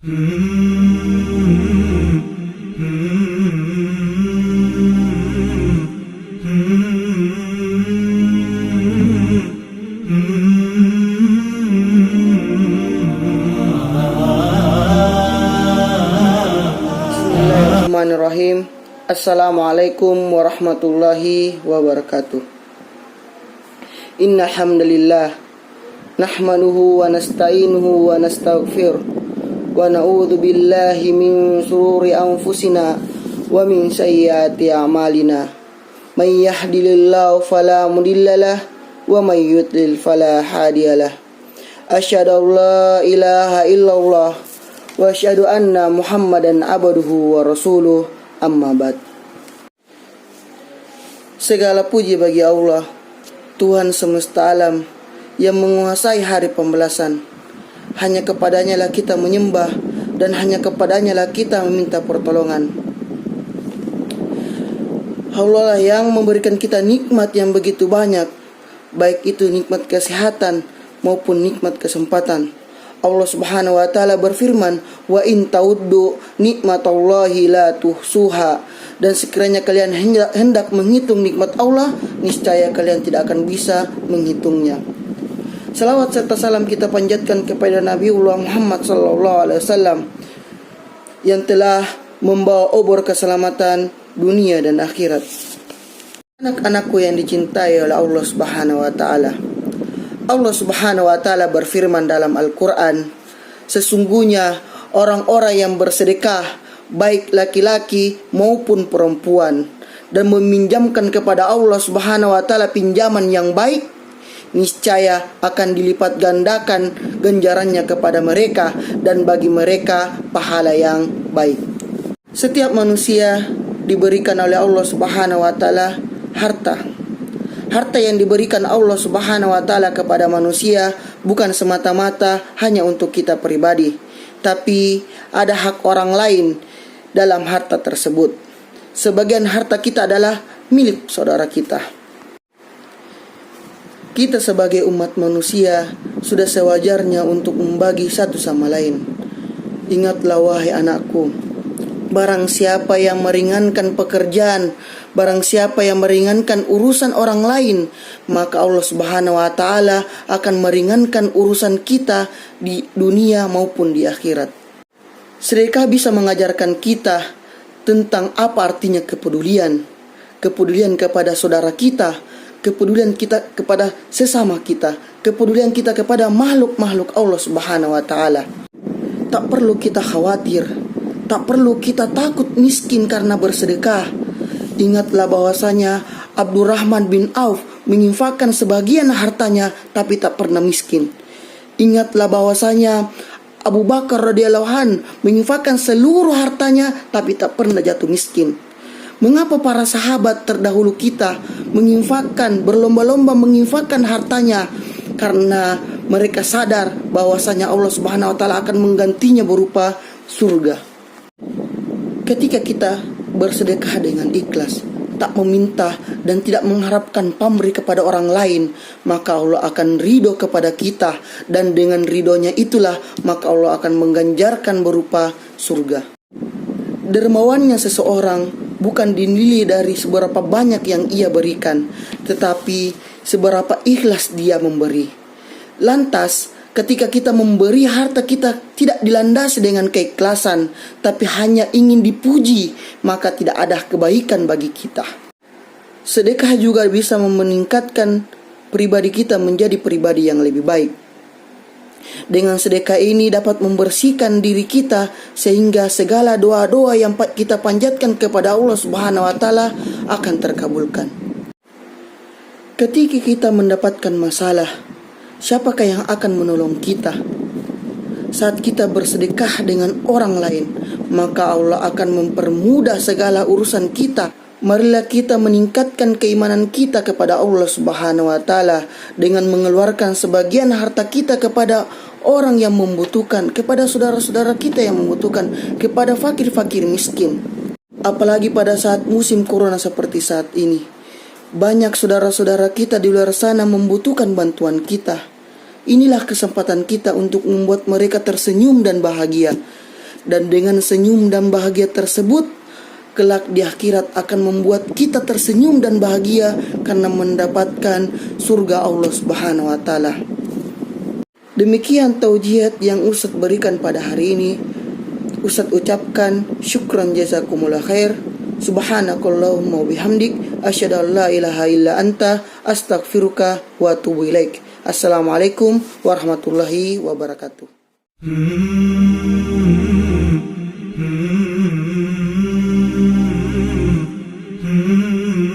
Bismillahirrahmanirrahim. Assalamualaikum warahmatullahi wabarakatuh. Innal hamdalillah nahmaduhu wa nasta'inuhu wa nastaghfiruh wa na'udzu billahi min shururi anfusina wa min sayyiati a'malina. May yahdihillahu fala mudhillalah wa may yudlil fala hadiyalah. Asyhadu an la ilaha illallah wa asyhadu anna Muhammadan abduhu wa rasuluh, amma ba'd. Segala puji bagi Allah, Tuhan semesta alam yang menguasai hari pembalasan. Hanya kepadanya lah kita menyembah dan hanya kepadanya lah kita meminta pertolongan. Allah lah yang memberikan kita nikmat yang begitu banyak, baik itu nikmat kesehatan maupun nikmat kesempatan. Allah Subhanahu wa taala berfirman, "Wa in ta'uddu nikmatallahi la tuhsuha." Dan sekiranya kalian hendak menghitung nikmat Allah, niscaya kalian tidak akan bisa menghitungnya. Salawat serta salam kita panjatkan kepada Nabiullah Muhammad sallallahu alaihi wasallam yang telah membawa obor keselamatan dunia dan akhirat. Anak-anakku yang dicintai oleh Allah Subhanahu wa taala. Allah Subhanahu wa taala berfirman dalam Al-Qur'an, sesungguhnya orang-orang yang bersedekah baik laki-laki maupun perempuan dan meminjamkan kepada Allah Subhanahu wa taala pinjaman yang baik, niscaya akan dilipat gandakan ganjarannya kepada mereka dan bagi mereka pahala yang baik. Setiap manusia diberikan oleh Allah Subhanahu wa taala harta. Harta yang diberikan Allah Subhanahu wa taala kepada manusia bukan semata-mata hanya untuk kita pribadi, tapi ada hak orang lain dalam harta tersebut. Sebagian harta kita adalah milik saudara kita. Kita sebagai umat manusia sudah sewajarnya untuk membagi satu sama lain. Ingatlah wahai anakku, barang siapa yang meringankan pekerjaan, barang siapa yang meringankan urusan orang lain, maka Allah Subhanahu wa taala akan meringankan urusan kita di dunia maupun di akhirat. Sedekah bisa mengajarkan kita tentang apa artinya kepedulian. Kepedulian kepada saudara kita, kepedulian kita kepada sesama kita, kepedulian kita kepada makhluk-makhluk Allah Subhanahu wa taala. Tak perlu kita khawatir, tak perlu kita takut miskin karena bersedekah. Ingatlah bahwasanya Abdurrahman bin Auf menginfakkan sebagian hartanya tapi tak pernah miskin. Ingatlah bahwasanya Abu Bakar radhiyallahu an menginfakkan seluruh hartanya tapi tak pernah jatuh miskin. Mengapa para sahabat terdahulu kita menginfakkan, berlomba-lomba menginfakkan hartanya? Karena mereka sadar bahwasanya Allah Subhanahu wa taala akan menggantinya berupa surga. Ketika kita bersedekah dengan ikhlas, tak meminta dan tidak mengharapkan pamrih kepada orang lain, maka Allah akan ridho kepada kita, dan dengan ridhonya itulah maka Allah akan mengganjarkan berupa surga. Dermawannya seseorang bukan dinilai dari seberapa banyak yang ia berikan, tetapi seberapa ikhlas dia memberi. Lantas, ketika kita memberi harta kita tidak dilandasi dengan keikhlasan, tapi hanya ingin dipuji, maka tidak ada kebaikan bagi kita. Sedekah juga bisa meningkatkan pribadi kita menjadi pribadi yang lebih baik. Dengan sedekah ini dapat membersihkan diri kita sehingga segala doa-doa yang kita panjatkan kepada Allah Subhanahu wa taala akan terkabulkan. Ketika kita mendapatkan masalah, siapakah yang akan menolong kita? Saat kita bersedekah dengan orang lain, maka Allah akan mempermudah segala urusan kita. Marilah kita meningkatkan keimanan kita kepada Allah Subhanahu wa taala dengan mengeluarkan sebagian harta kita kepada orang yang membutuhkan, kepada saudara-saudara kita yang membutuhkan, kepada fakir-fakir miskin. Apalagi pada saat musim corona seperti saat ini, banyak saudara-saudara kita di luar sana membutuhkan bantuan kita. Inilah kesempatan kita untuk membuat mereka tersenyum dan bahagia. Dan dengan senyum dan bahagia tersebut, kelak di akhirat akan membuat kita tersenyum dan bahagia karena mendapatkan surga Allah Subhanahu wa taala. Demikian taujihat yang Ustaz berikan pada hari ini. Ustaz ucapkan syukran jazakumullah khair. Subhanakallahumma wabihamdik asyhadu an la ilaha illa anta astaghfiruka wa atubu ilaik. Assalamualaikum warahmatullahi wabarakatuh.